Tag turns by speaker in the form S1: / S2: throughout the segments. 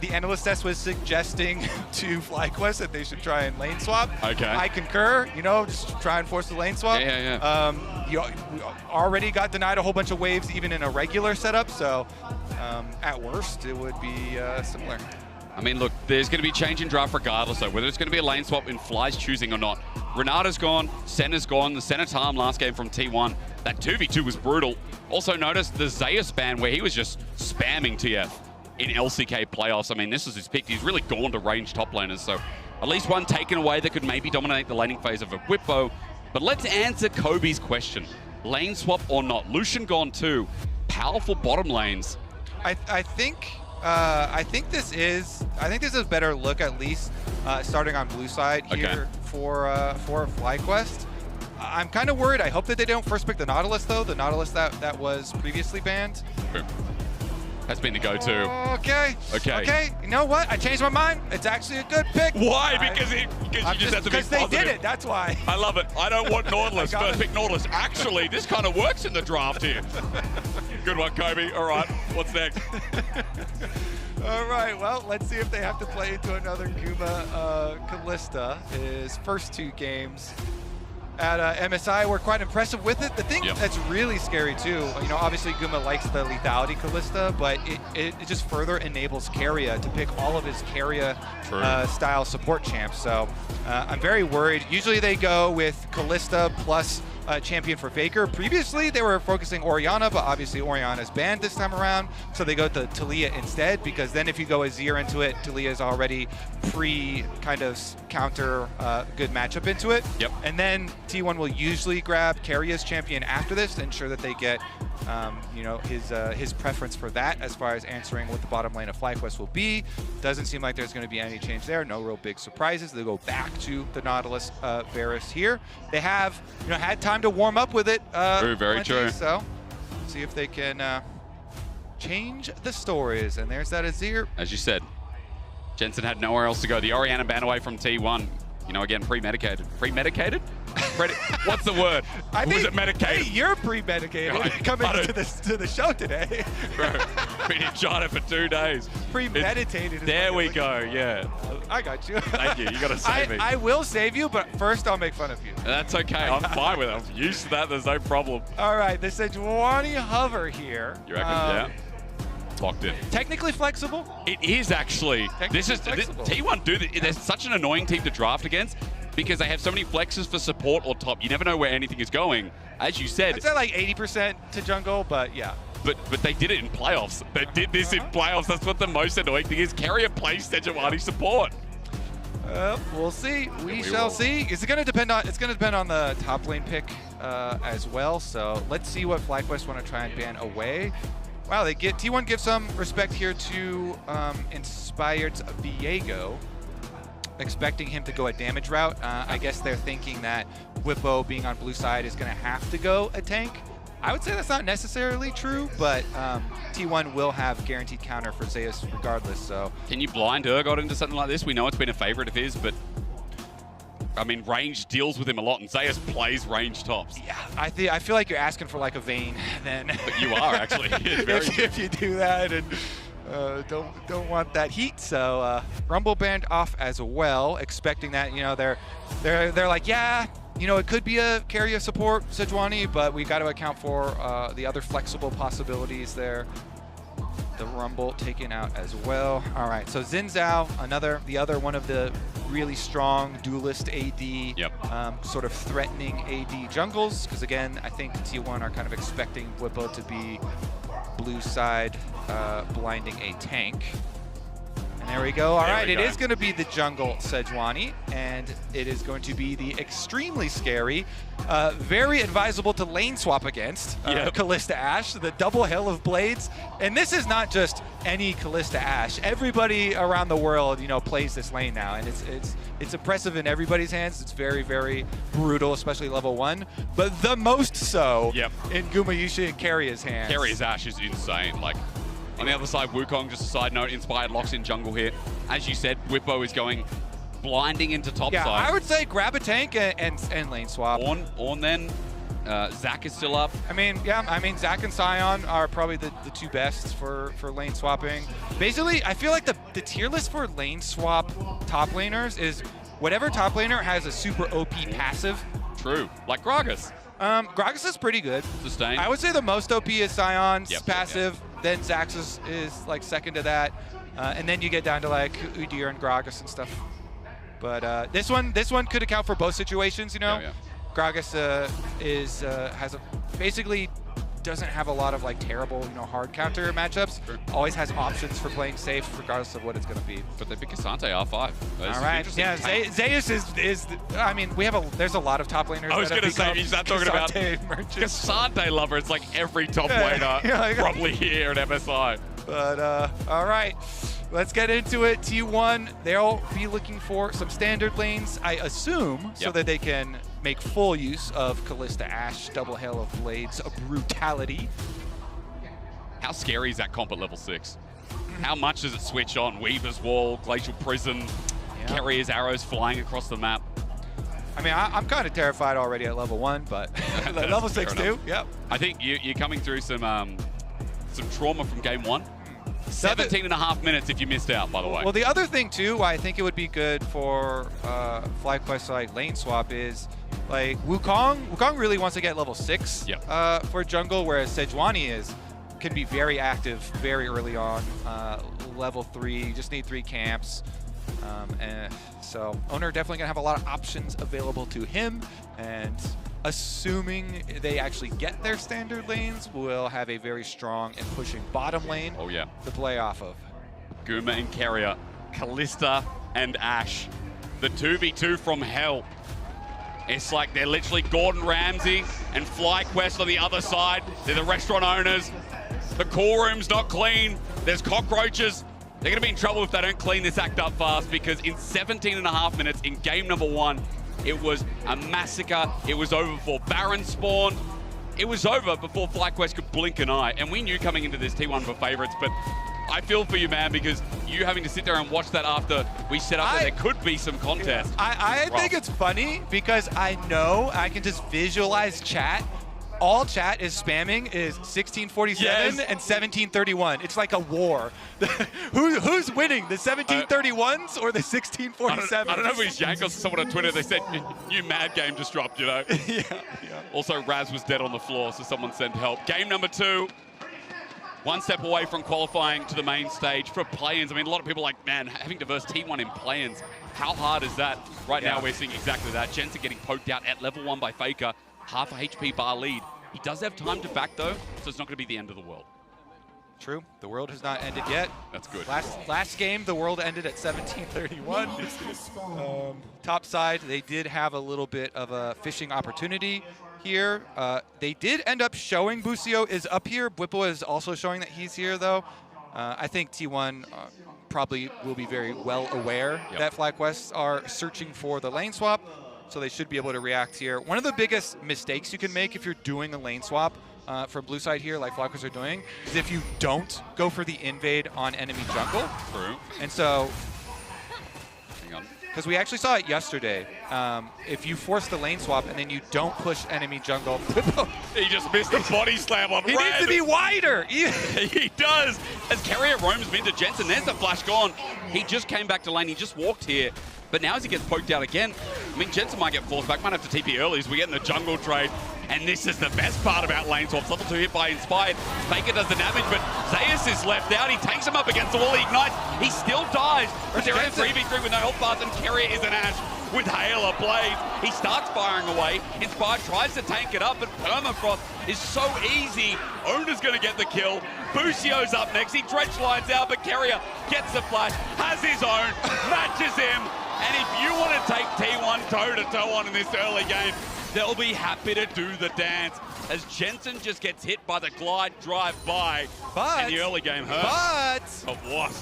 S1: the analyst desk was suggesting to FlyQuest that they should try and lane swap.
S2: Okay.
S1: I concur, you know, just try and force the lane swap. We already got denied a whole bunch of waves even in a regular setup, so at worst it would be similar.
S2: I mean, look, there's going to be change in draft regardless, though, whether it's going to be a lane swap in Fly's choosing or not. Renata's gone, Senna's gone, the Senna Tarm last game from T1. That 2v2 was brutal. Also notice the Zeus ban where he was just spamming TF in LCK playoffs. I mean, this is his pick. He's really gone to range top laners, so at least one taken away that could maybe dominate the laning phase of a Whippo. But let's answer Kobe's question. Lane swap or not? Lucian gone too. Powerful bottom lanes.
S1: I think this is a better look, at least starting on blue side here for FlyQuest. I'm kind of worried. I hope that they don't first pick the Nautilus though. The Nautilus that was previously banned.
S2: That's been the go-to.
S1: Okay. You know what? I changed my mind. It's actually a good pick.
S2: Why? Because you just have to be positive.
S1: Because they did it. That's why.
S2: I love it. I don't want Nautilus. First pick Nautilus. Actually, this kind of works in the draft here. Good one, Kobe. All right. What's next?
S1: All right. Well, let's see if they have to play into another Guma Kalista. His first 2 games at MSI were quite impressive with it. The thing that's really scary too, you know, obviously Guma likes the lethality Kalista, but it just further enables Keria to pick all of his Keria style support champs. So I'm very worried. Usually they go with Kalista plus champion for Faker. Previously they were focusing Orianna, but obviously Orianna's banned this time around, so they go to Taliyah instead, because then if you go Azir into it, Taliyah is already kind of counter good matchup into it. And then T1 will usually grab Keria's champion after this to ensure that they get you know, his preference for that as far as answering what the bottom lane of FlyQuest will be. Doesn't seem like there's going to be any change there. No real big surprises. They go back to the Nautilus Varus here. They have, you know, had time to warm up with it.
S2: Very true.
S1: So see if they can change the stories. And there's that Azir.
S2: As you said, Jensen had nowhere else to go. The Orianna ban away from T1. You know, again, pre-medicated. Pre-medicated? What's the word? Was it medicated?
S1: Hey, you're pre-medicated coming to the show today.
S2: Bro, been in China for 2 days.
S1: Premeditated.
S2: There we go, yeah.
S1: I got you.
S2: Thank you, you got to save me.
S1: I will save you, but first I'll make fun of you.
S2: That's okay, I'm fine with it. I'm used to that, there's no problem.
S1: All right, the Sejuani hover here.
S2: You reckon, yeah? Locked in.
S1: Technically flexible?
S2: It is actually. T1 they're such an annoying team to draft against because they have so many flexes for support or top. You never know where anything is going. As you said,
S1: it's at like 80% to jungle, but yeah.
S2: But they did it in playoffs. They did this in playoffs. That's what the most annoying thing is. Keria plays Sejuani support.
S1: We'll see. We shall see. It's going to depend on the top lane pick as well. So let's see what FlyQuest want to try and ban away. Wow, T1 gives some respect here to Inspired Viego, expecting him to go a damage route. I guess they're thinking that Whippo being on blue side is going to have to go a tank. I would say that's not necessarily true, but T1 will have guaranteed counter for Zeus regardless. So
S2: can you blind Urgot into something like this? We know it's been a favorite of his, but I mean, range deals with him a lot, and Zeus plays range tops.
S1: Yeah, I feel like you're asking for like a Vayne then.
S2: But you are actually.
S1: if you do that and don't want that heat. So Rumble banned off as well, expecting that, you know, they're like, yeah, you know, it could be a Keria support Sejuani, but we got to account for the other flexible possibilities there. The Rumble taken out as well. All right, so Xin Zhao, the other one of the really strong duelist AD, sort of threatening AD jungles, because again, I think T1 are kind of expecting Whippo to be blue side blinding a tank. And there we go. All right, it is going to be the jungle Sejuani, and it is going to be the extremely scary, very advisable to lane swap against Kalista Ashe, the double hail of blades. And this is not just any Kalista Ashe. Everybody around the world, you know, plays this lane now, and it's impressive in everybody's hands. It's very, very brutal, especially level 1, but the most so in Guma Yushi and Keria's hands.
S2: Keria's Ashe is insane. Like, on the other side, Wukong, just a side note, Inspired locks in jungle here. As you said, Whippo is going blinding into top side.
S1: I would say grab a tank and lane swap.
S2: Ornn then Zach is still up.
S1: I mean, yeah, I mean, Zach and Sion are probably the two best for lane swapping. Basically, I feel like the tier list for lane swap top laners is whatever top laner has a super OP passive.
S2: True. Like Gragas.
S1: Gragas is pretty good.
S2: Sustain.
S1: I would say the most OP is Sion's
S2: Yep,
S1: passive. Then Zax's is like second to that. And then you get down to like Udyr and Gragas and stuff. But this one could account for both situations, you know?
S2: Yeah.
S1: Gragas basically doesn't have a lot of like terrible, you know, hard counter matchups.
S2: Sure.
S1: Always has options for playing safe regardless of what it's going to be.
S2: But they pick Asante R5.
S1: All right. Yeah, Zeus is I mean, there's a lot of top laners.
S2: I was
S1: going to
S2: say, he's not talking about Asante lover. It's like every top laner probably here at MSI.
S1: But all right, let's get into it. T1, they'll be looking for some standard lanes, I assume, so that they can make full use of Kalista Ashe, double Hail of Blades, a brutality.
S2: How scary is that comp at level 6? How much does it switch on? Weaver's Wall, Glacial Prison, Carrier's arrows flying across the map.
S1: I mean, I'm kind of terrified already at level 1, but level 6 too. Yep.
S2: I think you're coming through some trauma from game 1. 17.5 minutes if you missed out, by the way.
S1: Well, the other thing too, why I think it would be good for FlyQuest like lane swap is like Wukong. Wukong really wants to get level 6 for jungle, whereas Sejuani can be very active very early on. Level 3, you just need 3 camps. And so Owner definitely gonna have a lot of options available to him, and assuming they actually get their standard lanes, will have a very strong and pushing bottom lane to play off of.
S2: Guma and Carrier, Kalista and Ashe. The 2v2 from hell. It's like they're literally Gordon Ramsay and FlyQuest on the other side. They're the restaurant owners. The call room's not clean. There's cockroaches. They're going to be in trouble if they don't clean this act up fast, because in 17.5 minutes in game number 1, it was a massacre. It was over before Baron spawned. It was over before FlyQuest could blink an eye. And we knew coming into this T1 for favorites, but I feel for you, man, because you having to sit there and watch that after we set up that there could be some contest.
S1: I think it's funny because I know I can just visualize chat. All chat is spamming is 1647 and 1731. It's like a war. Who's winning, the 1731s or the 1647s?
S2: I don't know if it was Yank or someone on Twitter. They said, new Mad Game just dropped, you know? Also, Raz was dead on the floor, so someone sent help. Game number 2. One step away from qualifying to the main stage for play-ins. I mean, a lot of people are like, man, having to verse T1 in play-ins, how hard is that? Right now, we're seeing exactly that. Jensen getting poked out at level 1 by Faker. Half a HP bar lead. He does have time to back, though, so it's not going to be the end of the world.
S1: True. The world has not ended yet.
S2: That's good.
S1: Last game, the world ended at 1731. Top side, they did have a little bit of a fishing opportunity here. They did end up showing Busio is up here. Whipple is also showing that he's here, though. I think T1 probably will be very well aware that FlyQuest are searching for the lane swap, so they should be able to react here. One of the biggest mistakes you can make if you're doing a lane swap from blue side here, like FlyQuest are doing, is if you don't go for the invade on enemy jungle.
S2: True.
S1: And so,
S2: hang on,
S1: because we actually saw it yesterday, if you force the lane swap and then you don't push enemy jungle,
S2: he just missed a body slam on Red.
S1: He needs to be wider.
S2: He does. As Carrier roams mid to Jensen, there's the flash gone. He just came back to lane. He just walked here. But now as he gets poked out again, I mean, Jensen might get forced back, might have to TP early as we get in the jungle trade. And this is the best part about lane swaps. Level 2 hit by Inspired. Faker does the damage, but Zeus is left out. He takes him up against the wall. He ignites. He still dies. But they're in a 3v3 with no health bars, and Carrier is an Ashe with Hail of Blades. He starts firing away. Inspired tries to tank it up, but Permafrost is so easy. Owner's going to get the kill. Busio's up next. He dredge lines out, but Carrier gets the flash, has his own, matches him. And if you want to take T1 toe-to-toe on in this early game, they'll be happy to do the dance as Jensen just gets hit by the glide drive-by. And the early game hurt. But of what?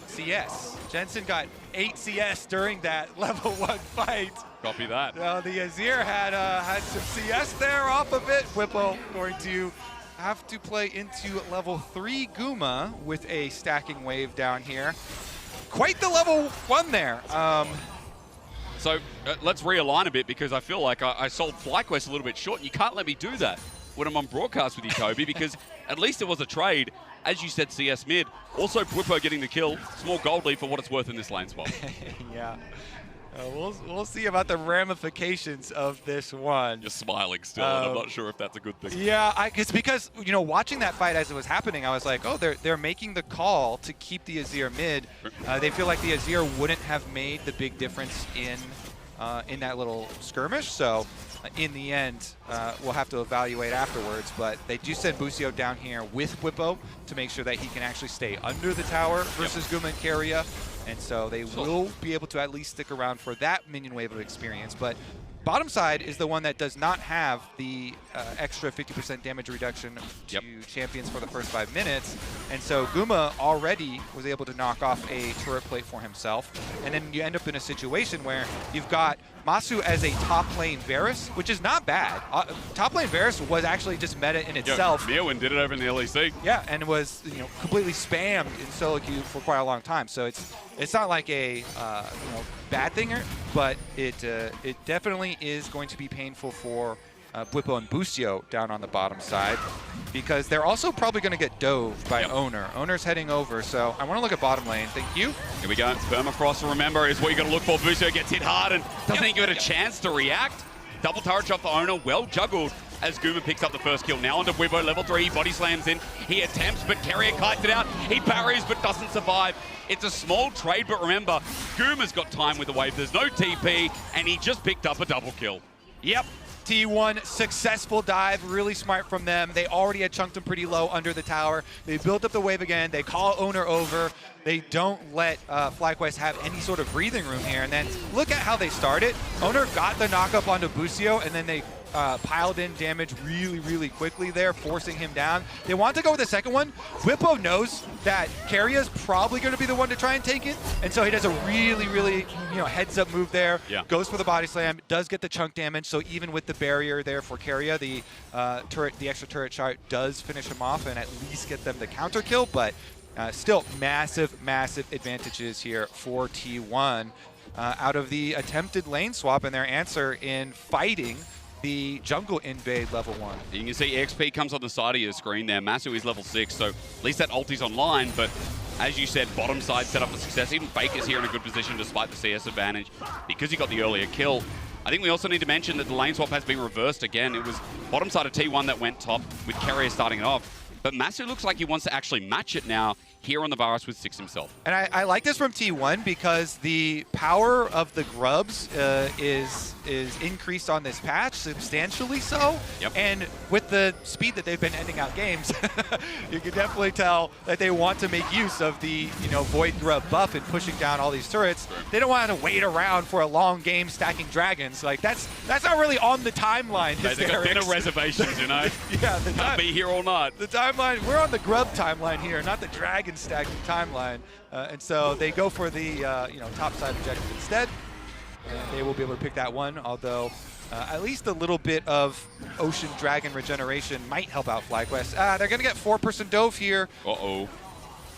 S1: CS. Jensen got 8 CS during that level 1 fight.
S2: Copy that.
S1: The Azir had some CS there off of it. Whippo going to have to play into level 3 Guma with a stacking wave down here. Quite the level 1 there.
S2: So let's realign a bit, because I feel like I sold FlyQuest a little bit short, and you can't let me do that when I'm on broadcast with you, Toby, because at least it was a trade. As you said, CS mid. Also, Bwipo getting the kill. Small gold lead for what it's worth in this lane swap.
S1: Yeah. We'll see about the ramifications of this one.
S2: You're smiling still, and I'm not sure if that's a good thing.
S1: Yeah, it's because, you know, watching that fight as it was happening, I was like, oh, they're making the call to keep the Azir mid. They feel like the Azir wouldn't have made the big difference in that little skirmish. So in the end, we'll have to evaluate afterwards. But they do send Busio down here with Bwipo to make sure that he can actually stay under the tower versus Guma and Keria. And so they will be able to at least stick around for that minion wave of experience. But bottom side is the one that does not have the extra 50% damage reduction to champions for the first 5 minutes. And so Guma already was able to knock off a turret plate for himself. And then you end up in a situation where you've got Masu as a top lane Varus, which is not bad. Top lane Varus was actually just meta in itself.
S2: Mirwin did it over in the LEC.
S1: Yeah, and was, you know, completely spammed in solo queue for quite a long time. So it's not like a you know, bad thing, but it definitely is going to be painful for Bwipo and Busio down on the bottom side, because they're also probably going to get dove by Owner. Owner's heading over, so I want to look at bottom lane. Thank you.
S2: Here we go. Permafrost, remember, is what you got to look for. Busio gets hit hard and doesn't even give it a chance to react. Double turret shot for Owner, well juggled as Guma picks up the first kill. Now onto Bwipo, level 3, body slams in. He attempts, but Keria kites it out. He parries, but doesn't survive. It's a small trade, but remember, Guma's got time with the wave. There's no TP, and he just picked up a double kill.
S1: Yep. T1, successful dive, really smart from them. They already had chunked him pretty low under the tower. They built up the wave again. They call Owner over. They don't let FlyQuest have any sort of breathing room here. And then look at how they started. Owner got the knock-up onto Busio, and then they piled in damage really, really quickly there, forcing him down. They want to go with the second one. Bwipo knows that Keria's probably going to be the one to try and take it, and so he does a really, really, you know, heads-up move there. Goes for the body slam, does get the chunk damage. So even with the barrier there for Keria, the extra turret shot does finish him off and at least get them the counter kill. But still, massive, massive advantages here for T1 out of the attempted lane swap and their answer in fighting the jungle invade level 1.
S2: You can see XP comes on the side of your screen there. Masu is level 6, so at least that ulti's online, but as you said, bottom side set up for success. Even Faker's here in a good position despite the CS advantage because he got the earlier kill. I think we also need to mention that the lane swap has been reversed again. It was bottom side of T1 that went top with Keria starting it off. But Masu looks like he wants to actually match it now here on the Varus with 6 himself.
S1: And I like this from T1 because the power of the grubs is increased on this patch, substantially so. And with the speed that they've been ending out games, you can definitely tell that they want to make use of the, you know, Void Grub buff and pushing down all these turrets. They don't want to wait around for a long game stacking dragons. Like that's not really on the timeline.
S2: They've got dinner reservations, you know.
S1: Yeah,
S2: can't be here all night.
S1: The timeline, we're on the grub timeline here, not the dragon stacking timeline. And so they go for the you know, top side objective instead. And they will be able to pick that one, although at least a little bit of Ocean Dragon regeneration might help out FlyQuest. They're going to get 4-person dove here.
S2: Uh-oh.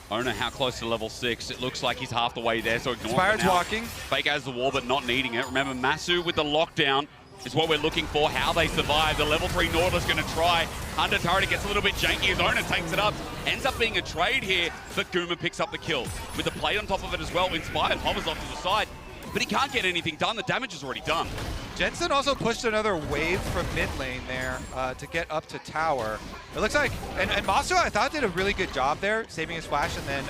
S2: I don't know how close to level 6. It looks like he's half the way there, so ignore it.
S1: Inspired's walking.
S2: Fake has the wall, but not needing it. Remember, Masu with the lockdown is what we're looking for, how they survive. The level 3 Nautilus going to try. Under turret, gets a little bit janky. His owner takes it up. Ends up being a trade here, but Guma picks up the kill. With the plate on top of it as well, Inspired hovers off to the side. But he can't get anything done. The damage is already done.
S1: Jensen also pushed another wave from mid lane there to get up to tower. It looks like, and Masu, I thought, did a really good job there, saving his flash and then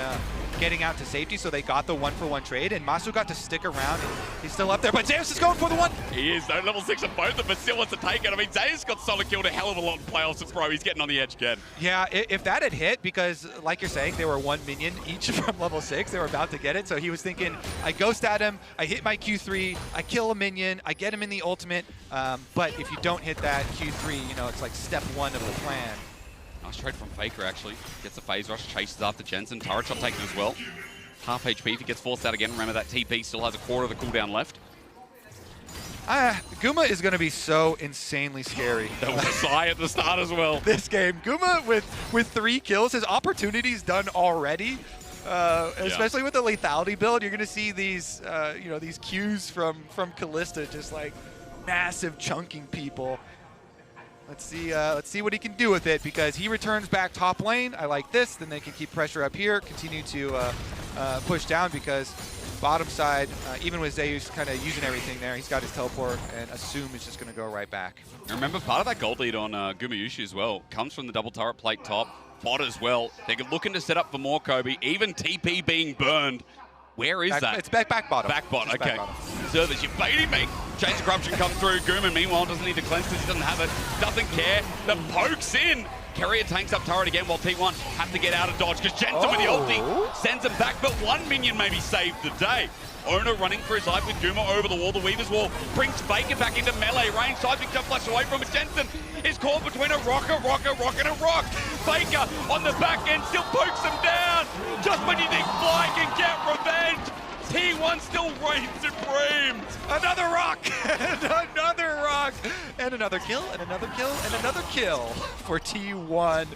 S1: getting out to safety, so they got the 1-for-1 trade, and Masu got to stick around, and he's still up there, but Zeus is going for the one!
S2: He is, though, level 6 of both of them, but still wants to take it. I mean, Zeus got solo killed a hell of a lot in playoffs, and bro, he's getting on the edge again.
S1: Yeah, if that had hit, because like you're saying, they were 1 minion each from level 6, they were about to get it, so he was thinking, I ghost at him, I hit my Q3, I kill a minion, I get him in the ultimate, but if you don't hit that Q3, you know, it's like step 1 of the plan.
S2: Nice trade from Faker, actually. Gets the phase rush, chases after Jensen. Turret shot taken as well. Half HP if he gets forced out again. Remember, that TP still has a quarter of the cooldown left.
S1: Guma is going to be so insanely scary.
S2: That was a sigh at the start as well.
S1: This game. Guma with 3 kills. His opportunities done already. Especially with the lethality build, you're gonna see these, these Qs from Kalista just like massive chunking people. Let's see what he can do with it, because he returns back top lane. I like this. Then they can keep pressure up here, continue to push down, because bottom side, even with Zeus kind of using everything there, he's got his teleport and assume it's just going to go right back.
S2: And remember, part of that gold lead on Gumayushi as well comes from the double turret plate top, bot as well. They're looking to set up for more Kobe, even TP being burned. Where is that?
S1: It's back bottom.
S2: Back bot,
S1: Just
S2: okay.
S1: back bottom.
S2: Service, you're baiting me. Chains of Corruption come through. Guma, meanwhile, doesn't need to cleanse because he doesn't have it. Doesn't care. The poke's in. Carrier tanks up turret again while T1 have to get out of dodge because Jensen with the ulti sends him back, but one minion maybe saved the day. Owner running for his life with Guma over the wall. The Weaver's Wall brings Faker back into melee range. Seismic jump flash away from it. Jensen is caught between a rock, and a rock. Faker on the back end still pokes him down. Just when you think Fly can get revenge, T1 still reigns supreme.
S1: Another rock, and another rock, and another kill, and another kill, and another kill for T1.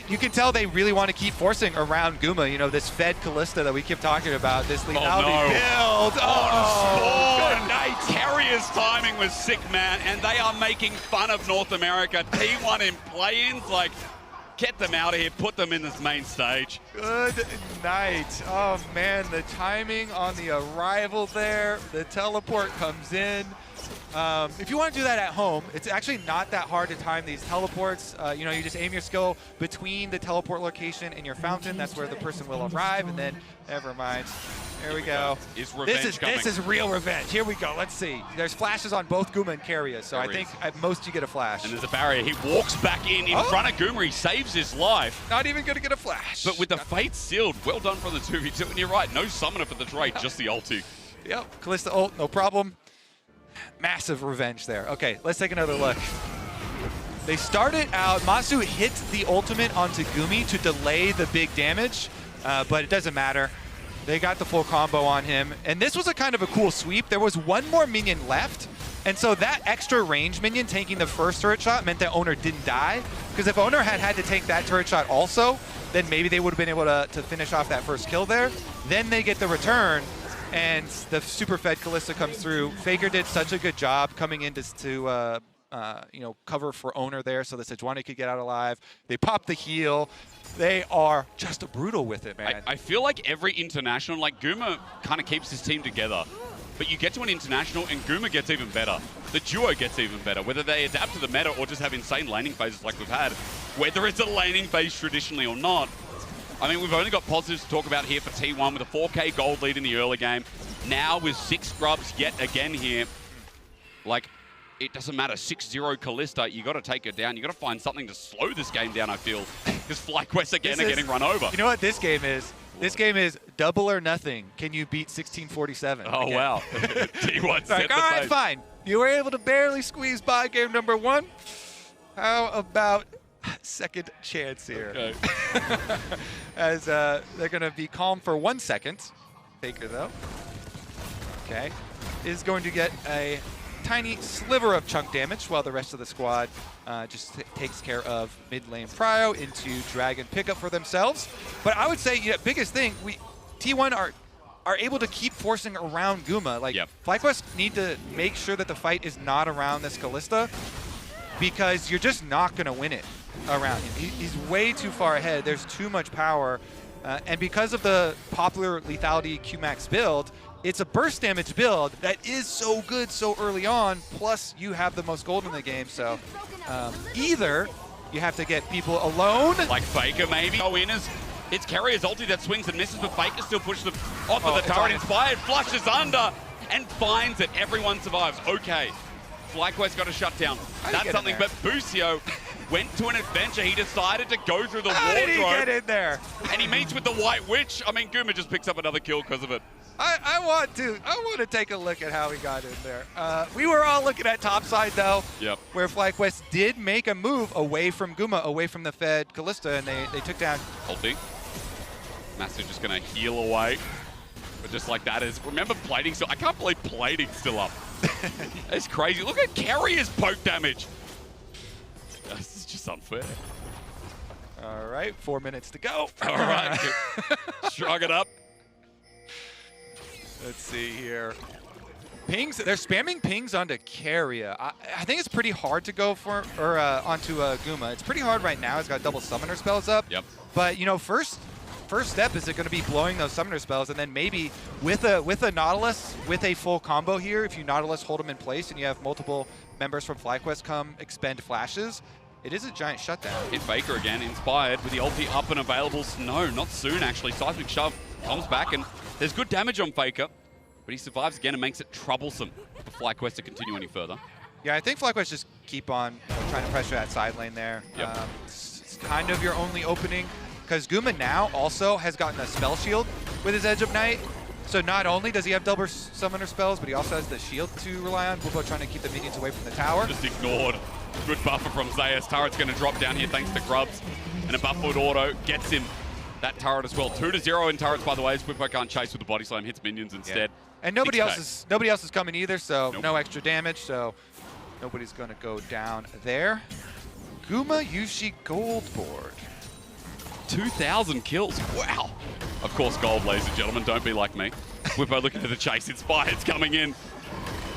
S1: You can tell they really want to keep forcing around Guma. You know, this fed Kalista that we keep talking about, this lethality build.
S2: Good night. Carrier's timing was sick, man, and they are making fun of North America. T1 in play-ins, like, get them out of here, put them in this main stage.
S1: Good night. Oh man, the timing on the arrival there. The teleport comes in. If you want to do that at home, it's actually not that hard to time these teleports. You just aim your skill between the teleport location and your fountain. That's where the person will arrive, and then, never mind. There we go.
S2: Is revenge coming?
S1: This is real revenge. Here we go. Let's see. There's flashes on both Guma and Carrier, so I think at most you get a flash.
S2: And there's a barrier. He walks back in front of Guma. He saves his life.
S1: Not even going to get a flash.
S2: But with the fate sealed, well done from the 2v2. And you're right, no summoner for the trade, just the ulti.
S1: Yep, Kalista ult, no problem. Massive revenge there. Okay, let's take another look. They started out, Masu hit the ultimate onto Gumi to delay the big damage, but it doesn't matter. They got the full combo on him, and this was a kind of a cool sweep. There was one more minion left, and so that extra range minion taking the first turret shot meant that Owner didn't die, because if Owner had to take that turret shot also, then maybe they would have been able to finish off that first kill there. Then they get the return, and the super fed Kalista comes through. Faker did such a good job coming in to cover for Owner there so that Sejuani could get out alive. They pop the heal. They are just brutal with it, man.
S2: I feel like every international, like Guma kind of keeps his team together, but you get to an international and Guma gets even better. The duo gets even better, whether they adapt to the meta or just have insane laning phases like we've had, whether it's a laning phase traditionally or not. I mean, we've only got positives to talk about here for T1 with a 4K gold lead in the early game. Now with 6 scrubs yet again here, like, it doesn't matter, 6-0 Kalista, you got to take her down. You got to find something to slow this game down, I feel, because FlyQuest again are getting run over.
S1: You know what this game is? This game is double or nothing. Can you beat 1647?
S2: Oh, again? Wow. T1 set
S1: like, all right, fine. You were able to barely squeeze by game number 1. How about second chance here?
S2: Okay.
S1: As they're going to be calm for 1 second. Faker, though. Okay. Is going to get a tiny sliver of chunk damage while the rest of the squad just takes care of mid lane prio into dragon pickup for themselves. But I would say, biggest thing, T1 are able to keep forcing around Guma. Like, FlyQuest need to make sure that the fight is not around this Kalista, because you're just not going to win it around him. He's way too far ahead. There's too much power. And because of the popular lethality Qmax build, it's a burst damage build that is so good so early on, plus you have the most gold in the game. So either you have to get people alone.
S2: Like Faker maybe. Go in as it's Carrier's ulti that swings and misses, but Faker still pushes them off of the turret. Inspired flushes under and finds it. Everyone survives. Okay. FlyQuest got a shutdown. That's something, but Busio went to an adventure. He decided to go through the wardrobe.
S1: How did he get in there?
S2: And he meets with the White Witch. I mean, Guma just picks up another kill because of it.
S1: I want to take a look at how he got in there. We were all looking at topside though, where FlyQuest did make a move away from Guma, away from the fed Kalista, and they took down.
S2: Ulti. Master just gonna heal away, but just like that is. Remember plating still? I can't believe plating's still up. It's crazy. Look at Carrier's poke damage. This is just unfair.
S1: All right, 4 minutes to go.
S2: All right, shrug it up.
S1: Let's see here. Pings, they're spamming pings onto Carrier. I think it's pretty hard to go for, or onto Guma. It's pretty hard right now. He's got double summoner spells up.
S2: Yep.
S1: But, you know, first step is it going to be blowing those summoner spells, and then maybe with a Nautilus, with a full combo here, if you Nautilus hold them in place and you have multiple members from FlyQuest come expend flashes, it is a giant shutdown.
S2: Hit Faker again, inspired with the ulti up and available. No, not soon actually. Seismic Shove comes back, and there's good damage on Faker, but he survives again and makes it troublesome for FlyQuest to continue any further.
S1: Yeah, I think FlyQuest just keep on trying to pressure that side lane there.
S2: Yep.
S1: It's kind of your only opening, because Guma now also has gotten a spell shield with his Edge of Night. So not only does he have double summoner spells, but he also has the shield to rely on. Bubo trying to keep the minions away from the tower.
S2: Just ignored. Good buffer from Zayas. Turret's going to drop down here thanks to Grubs. And a buff foot auto gets him that turret as well. 2-0 in turrets, by the way. Squidpo can't chase with the body slam, hits minions instead.
S1: Yeah. And nobody else is coming either, so
S2: nope.
S1: No extra damage, so nobody's going to go down there. Guma Yushi gold board.
S2: 2,000 kills. Wow. Of course, gold, ladies and gentlemen. Don't be like me. We're both looking at the chase. Inspired's coming in.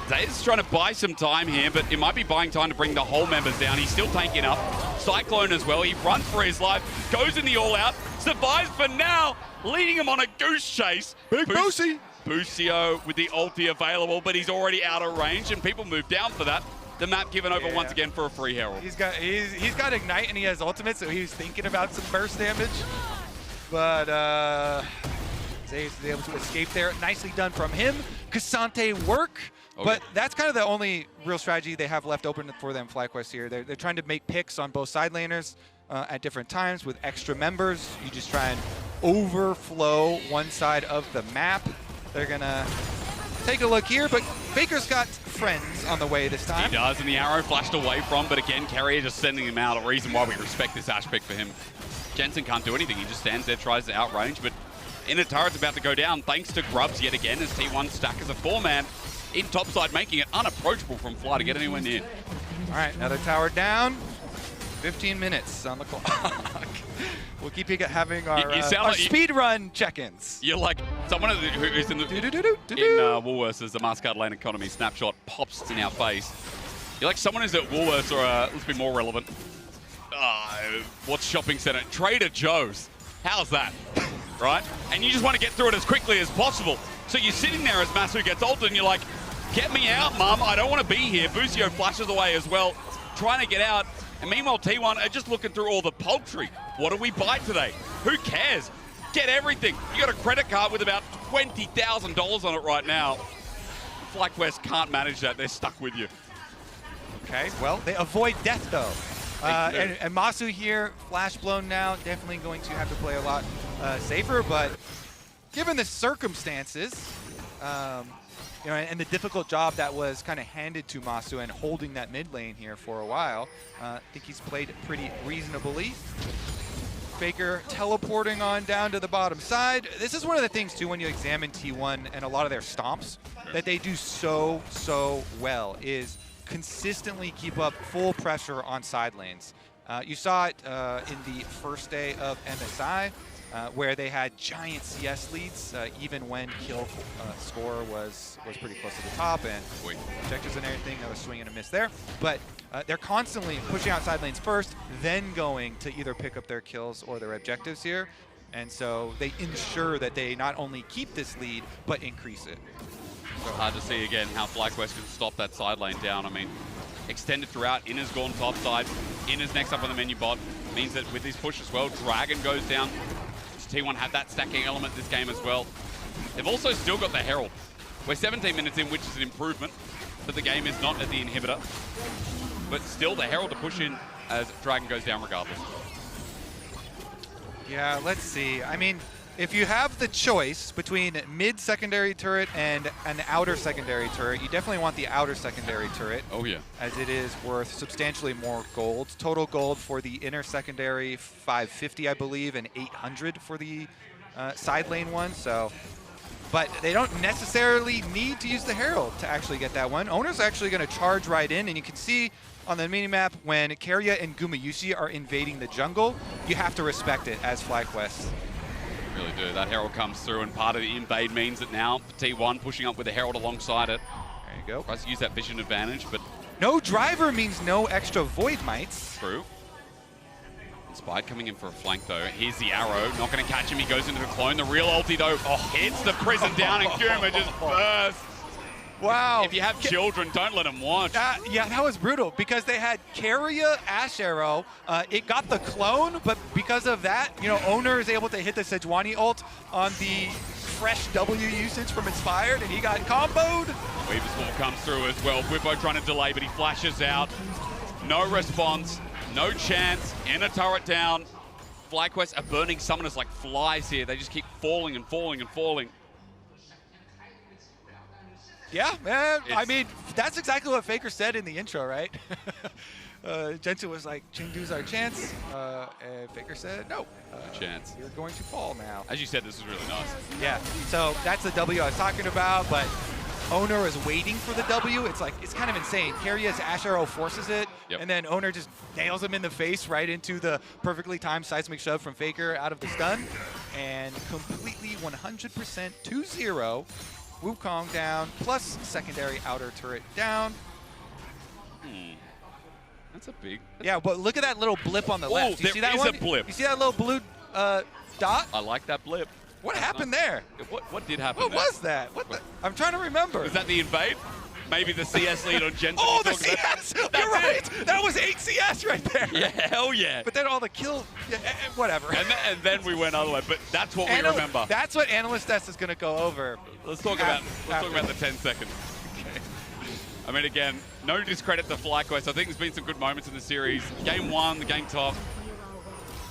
S2: Zayas trying to buy some time here, but it might be buying time to bring the whole members down. He's still tanking up. Cyclone as well. He runs for his life, goes in the all-out, survives for now, leading him on a goose chase.
S1: Big Boosy.
S2: Busio with the ulti available, but he's already out of range, and people move down for that. The map given over once again for a free Herald.
S1: He's got Ignite and he has ultimate, so he was thinking about some burst damage. But Zayas was able to escape there. Nicely done from him. Cassante work. Okay. But that's kind of the only real strategy they have left open for them, FlyQuest here. They're trying to make picks on both side laners at different times with extra members. You just try and overflow one side of the map. They're going to take a look here, but Baker's got friends on the way this time.
S2: He does, and the arrow flashed away from, but again, Carrier just sending him out. A reason why we respect this Ash pick for him. Jensen can't do anything. He just stands there, tries to outrange, but Inner turret's about to go down thanks to Grubs yet again as T1 stack as a 4-man in topside, making it unapproachable from Fly to get anywhere near.
S1: All right, another tower down. 15 minutes on the clock. We'll keep having our speed run check-ins.
S2: You're like someone who is in Woolworths as the Mascot Lane Economy snapshot pops in our face. You're like someone who's at Woolworths or let's be more relevant. What's shopping center? Trader Joe's. How's that? Right? And you just want to get through it as quickly as possible. So you're sitting there as Masu gets ulted and you're like, get me out, Mum. I don't want to be here. Busio flashes away as well, trying to get out. And meanwhile, T1 are just looking through all the poultry. What do we buy today? Who cares? Get everything. You got a credit card with about $20,000 on it right now. FlyQuest can't manage that. They're stuck with you.
S1: Okay, well, they avoid death, though. And Masu here, flash blown now, definitely going to have to play a lot safer, but given the circumstances, you know, and the difficult job that was kind of handed to Masu and holding that mid lane here for a while, I think he's played pretty reasonably. Faker teleporting on down to the bottom side. This is one of the things, too, when you examine T1 and a lot of their stomps, that they do so well, is consistently keep up full pressure on side lanes. You saw it in the first day of MSI, where they had giant CS leads, even when kill score was pretty close to the top, and objectives and everything, that was swing and a miss there. But they're constantly pushing out side lanes first, then going to either pick up their kills or their objectives here. And so they ensure that they not only keep this lead, but increase it.
S2: So hard to see again how FlyQuest can stop that side lane down. I mean, extended throughout. Inner's gone top side. Inner's next up on the menu bot. Means that with this push as well, Dragon goes down. T1 had that stacking element this game as well. They've also still got the Herald. We're 17 minutes in, which is an improvement, but the game is not at the inhibitor. But still, the Herald to push in as Dragon goes down regardless.
S1: Yeah, let's see. I mean, if you have the choice between mid-secondary turret and an outer secondary turret, you definitely want the outer secondary turret.
S2: Oh, yeah.
S1: As it is worth substantially more gold. Total gold for the inner secondary, 550, I believe, and 800 for the side lane one. So but they don't necessarily need to use the Herald to actually get that one. Owner's actually going to charge right in, and you can see on the minimap when Keria and Gumayusi are invading the jungle, you have to respect it as FlyQuest.
S2: Really do. That Herald comes through, and part of the invade means that now T1 pushing up with the Herald alongside it.
S1: There you go.
S2: Tries to use that vision advantage, but...
S1: No driver means no extra Void Mites.
S2: True. Inspired coming in for a flank, though. Here's the arrow. Not going to catch him. He goes into the clone. The real ulti, though, hits the prison down, and Guma just bursts.
S1: Wow.
S2: If you have children, don't let them watch.
S1: Yeah, that was brutal because they had Keria Ash Arrow. It got the clone, but because of that, you know, Owner is able to hit the Sejuani ult on the fresh W usage from Inspired, and he got comboed.
S2: Weaver's Wall comes through as well. Whippo trying to delay, but he flashes out. No response, no chance. Inner turret down. FlyQuest are burning summoners like flies here. They just keep falling and falling and falling.
S1: Yeah, man. I mean, that's exactly what Faker said in the intro, right? Jensen was like, Chengdu's our chance. And Faker said, no.
S2: Chance.
S1: You're going to fall now.
S2: As you said, this is really nice.
S1: Yeah, so that's the W I was talking about, but Owner is waiting for the W. It's like, it's kind of insane. Keria's Ash Arrow forces it, and then Owner just nails him in the face right into the perfectly timed seismic shove from Faker out of the stun. And completely 100% 2-0. Wukong down, plus secondary outer turret down.
S2: That's a big...
S1: Yeah, but look at that little blip on the left. You see that one?
S2: There is a blip.
S1: You see that little blue dot?
S2: I like that blip.
S1: What happened there?
S2: What did happen
S1: What
S2: there?
S1: was that? I'm trying to remember.
S2: Was that the invade? Maybe the CS lead on Jensen.
S1: Oh, the CS! You're right! That was 8 CS right there!
S2: Yeah, hell yeah.
S1: But then all the kill, whatever.
S2: And then we went other way, but that's what we remember.
S1: That's what Analyst Test is going to go over.
S2: Let's talk about the 10 seconds. Okay. I mean, again, no discredit to FlyQuest. I think there's been some good moments in the series. Game 1, the game top.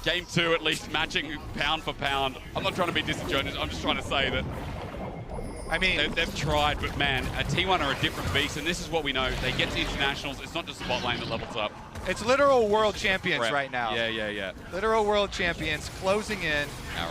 S2: Game 2, at least matching pound for pound. I'm not trying to be disingenuous. I'm just trying to say that
S1: I mean,
S2: they've tried, but man, T1 are a different beast, and this is what we know. They get to internationals. It's not just the bot lane that levels up.
S1: It's literal world champions right now.
S2: Yeah.
S1: Literal world champions closing in.
S2: Arrow.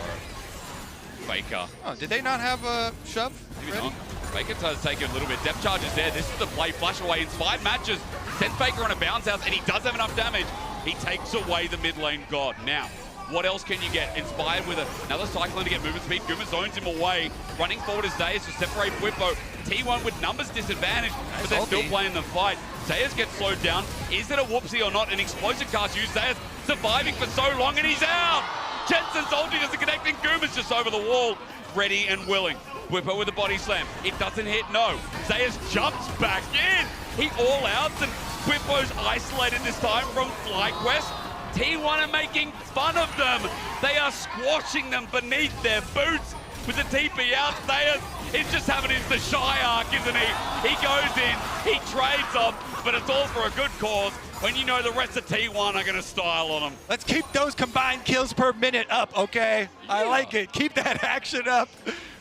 S2: Faker.
S1: Oh, did they not have a shove?
S2: Maybe not. Faker tries to take it a little bit. Depth charge is there. This is the play. Flash away. Inspired matches. Sends Faker on a bounce house, and he does have enough damage. He takes away the mid lane god. Now, what else can you get? Inspired with another Cyclone to get movement speed. Guma zones him away. Running forward is Zayas to separate Whippo. T1 with numbers disadvantage, but they're still playing the fight. Zayas gets slowed down. Is it a whoopsie or not? An explosive cast used. Zayas surviving for so long, and he's out! Jensen's ulti doesn't connect, and Guma's just over the wall, ready and willing. Whippo with a body slam. It doesn't hit, no. Zayas jumps back in. He all outs, and Whippo's isolated this time from FlyQuest. T1 are making fun of them. They are squashing them beneath their boots with the TP out. Zayas is just having the shy arc, isn't he? He goes in, he trades off, but it's all for a good cause when you know the rest of T1 are going to style on them.
S1: Let's keep those combined kills per minute up, okay? Yeah. I like it. Keep that action up.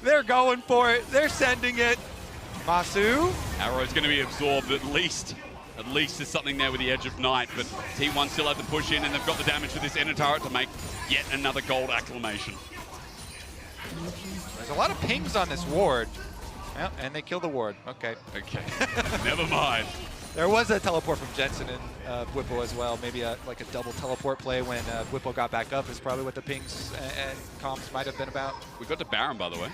S1: They're going for it. They're sending it. Masu.
S2: Arrow's going to be absorbed at least. At least there's something there with the Edge of Night, but T1 still have to push in, and they've got the damage for this inner turret to make yet another gold acclamation.
S1: There's a lot of pings on this ward. Well, and they kill the ward. Okay.
S2: Never mind.
S1: There was a teleport from Jensen and Whippo as well. Maybe like a double teleport play when Whippo got back up is probably what the pings and comps might have been about.
S2: We got to Baron, by the way.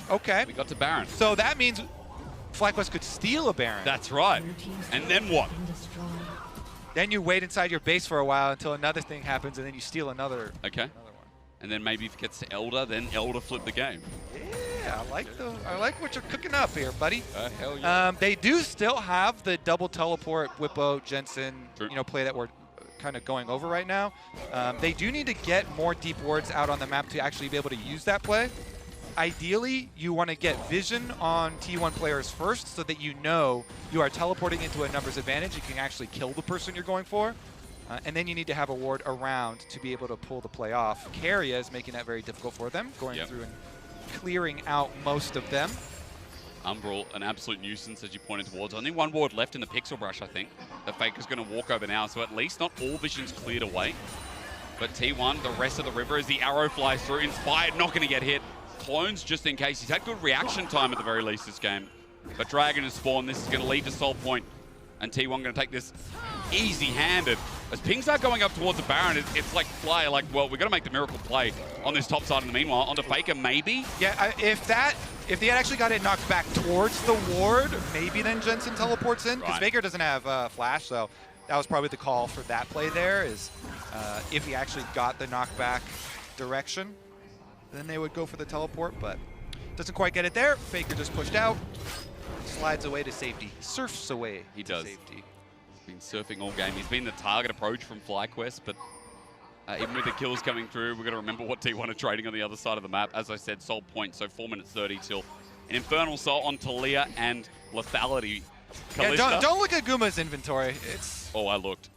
S1: Okay.
S2: We got to Baron.
S1: So that means FlyQuest could steal a Baron.
S2: That's right. And then what?
S1: Then you wait inside your base for a while until another thing happens, and then you steal another.
S2: Okay. Another one. And then maybe if it gets to Elder, then Elder flip the game.
S1: Yeah, I like what you're cooking up here, buddy.
S2: Hell yeah.
S1: They do still have the double teleport Whippo Jensen, play that we're kind of going over right now. They do need to get more deep wards out on the map to actually be able to use that play. Ideally, you want to get vision on T1 players first so that you know you are teleporting into a numbers advantage. You can actually kill the person you're going for. And then you need to have a ward around to be able to pull the play off. Keria is making that very difficult for them, going through and clearing out most of them.
S2: Umbral, an absolute nuisance as you pointed towards. Only one ward left in the pixel brush, I think. The Faker's going to walk over now, so at least not all vision's cleared away. But T1, the rest of the river, as the arrow flies through, Inspired, not going to get hit. clones just in case. He's had good reaction time at the very least this game. But Dragon has spawned. This is going to lead to Soul Point. And T1 going to take this easy-handed. As pings are going up towards the Baron, it's like Fly, like, well, we've got to make the miracle play on this top side in the meanwhile. Onto Faker, maybe?
S1: Yeah, if they had actually got it knocked back towards the ward, maybe then Jensen teleports in, because Faker doesn't have Flash, so that was probably the call for that play there, is if he actually got the knockback direction, then they would go for the teleport, but doesn't quite get it there. Faker just pushed out, slides away to safety, surfs away
S2: he
S1: to
S2: does.
S1: safety.
S2: Been surfing all game. He's been the target approach from FlyQuest, but even with the kills coming through, we've got to remember what T1 are trading on the other side of the map. As I said, Soul Point, so 4 minutes 30 till an Infernal Soul on Talia and Lethality.
S1: Yeah, don't look at Guma's inventory. It's...
S2: Oh, I looked.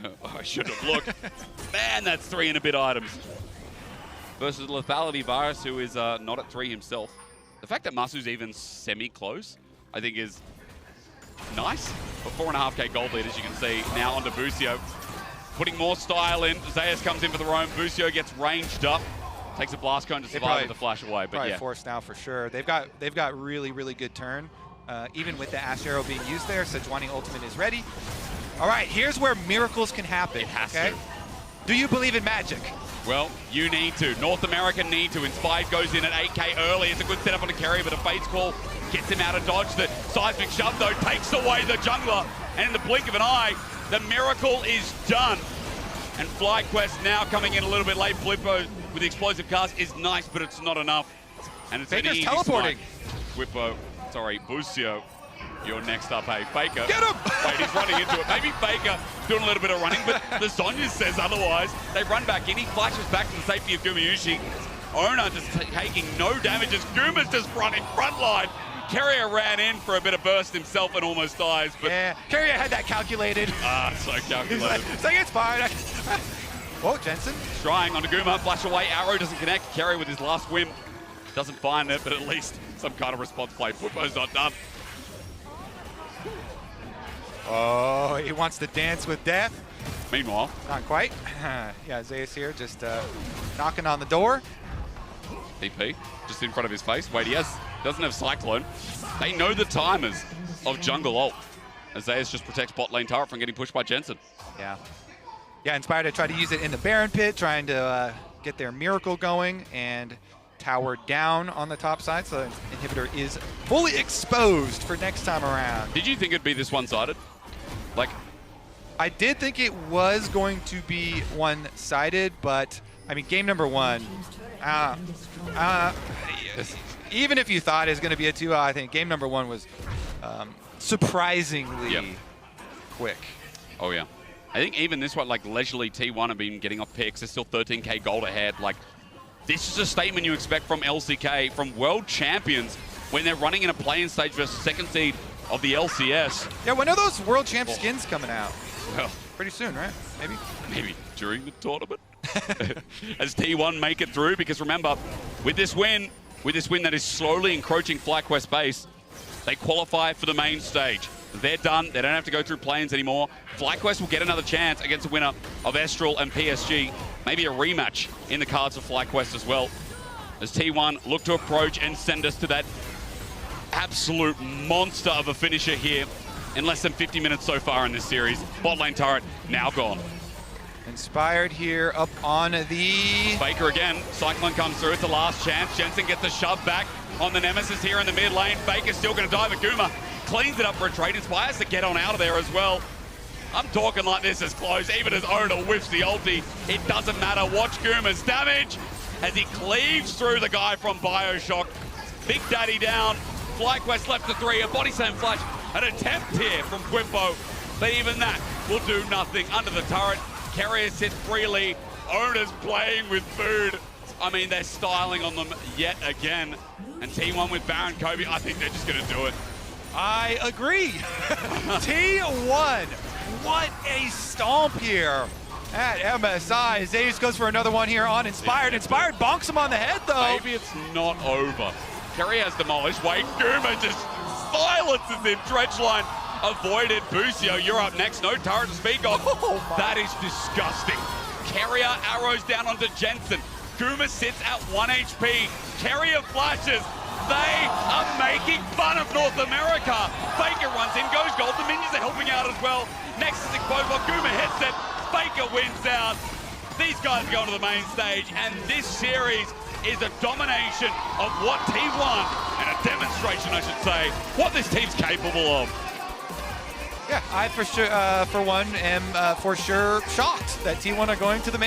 S2: Oh, I should have looked. Man, that's 3 and a bit items. Versus Lethality Virus, who is not at 3 himself. The fact that Masu's even semi-close, I think is nice. But 4.5k gold lead, as you can see. Now onto Busio. Putting more style in. Zayas comes in for the roam. Busio gets ranged up. Takes a blast cone to survive with the flash away. But
S1: probably
S2: yeah,
S1: forced now for sure. They've got really, really good turn. Even with the Ash Arrow being used there, Sejuani ultimate is ready. All right, here's where miracles can happen.
S2: It has
S1: to. Do you believe in magic?
S2: Well, you need to. North America need to. Inspired goes in at 8k early. It's a good setup on the carry, but a Fate's Call gets him out of dodge. The seismic shove, though, takes away the jungler. And in the blink of an eye, the miracle is done. And FlyQuest now coming in a little bit late. Flippo with the explosive cast is nice, but it's not enough. And it's
S1: Faker's
S2: an easy
S1: teleporting.
S2: Busio, you're next up, hey. Faker.
S1: Get him!
S2: Wait, he's running into it. Maybe Faker doing a little bit of running, but the Zhonya's says otherwise. They run back in. He flashes back to the safety of Gumayushi. Ona just taking no damage as Guma's just running front line. Carrier ran in for a bit of burst himself and almost dies. But
S1: yeah, Carrier had that calculated.
S2: So calculated.
S1: He's like, it's fine. Whoa, Jensen.
S2: Trying onto Guma, flash away, arrow doesn't connect. Carrier with his last whim doesn't find it, but at least some kind of response play. Flippo's not done.
S1: Oh, he wants to dance with death.
S2: Meanwhile,
S1: not quite. Yeah, Zayas here just knocking on the door.
S2: DP just in front of his face. Wait, he doesn't have Cyclone. They know the timers of jungle ult. As Zayas just protects bot lane turret from getting pushed by Jensen.
S1: Yeah. Yeah, Inspired to try to use it in the Baron pit, trying to get their miracle going, and tower down on the top side, so the inhibitor is fully exposed for next time around.
S2: Did you think it'd be this one-sided? Like,
S1: I did think it was going to be one-sided, but I mean, game number one, even if you thought it was going to be a 2, I think game number one was surprisingly quick.
S2: Oh yeah. I think even this one, like leisurely T1 have been getting off picks. They're still 13k gold ahead. Like, this is a statement you expect from LCK, from world champions, when they're running in a play-in stage versus second seed of the LCS.
S1: Yeah, when are those world champ skins coming out?
S2: Well,
S1: pretty soon, right? Maybe?
S2: Maybe during the tournament. As T1 make it through, because remember, with this win that is slowly encroaching FlyQuest base, they qualify for the main stage. They're done. They don't have to go through play-ins anymore. FlyQuest will get another chance against the winner of Estral and PSG. Maybe a rematch in the cards for FlyQuest as well. As T1 look to approach and send us to that absolute monster of a finisher here in less than 50 minutes so far in this series. Bot lane turret now gone.
S1: Inspired here up on the...
S2: Faker again. Cyclone comes through. It's the last chance. Jensen gets the shove back on the Nemesis here in the mid lane. Faker's still going to die, but Guma cleans it up for a trade. Inspires to get on out of there as well. I'm talking like this is close. Even as Ona whiffs the ulti, it doesn't matter. Watch Guma's damage as he cleaves through the guy from Bioshock. Big Daddy down. FlyQuest left to 3. A body slam flash. An attempt here from Quimpo. But even that will do nothing. Under the turret, Carrier sits freely. Ona's playing with food. I mean, they're styling on them yet again. And T1 with Baron Kobe, I think they're just going to do it.
S1: I agree. T1, what a stomp here at MSI. Zayas goes for another one here on Inspired. Inspired bonks him on the head, though.
S2: Maybe it's not over. Kerry has demolished. Wait, Guma just silences him. Dredge line avoided. Busio, you're up next. No turret to speak of. That is disgusting. Carrier arrows down onto Jensen. Guma sits at 1 HP. Carrier flashes. They are making fun of North America. Faker runs in, goes gold. The minions are helping out as well. Next is exposed while Guma hits it. Faker wins out. These guys go to the main stage, and this series is a domination of what T1, and a demonstration, I should say, what this team's capable of.
S1: Yeah, I for sure, for one, am for sure shocked that T1 are going to the main.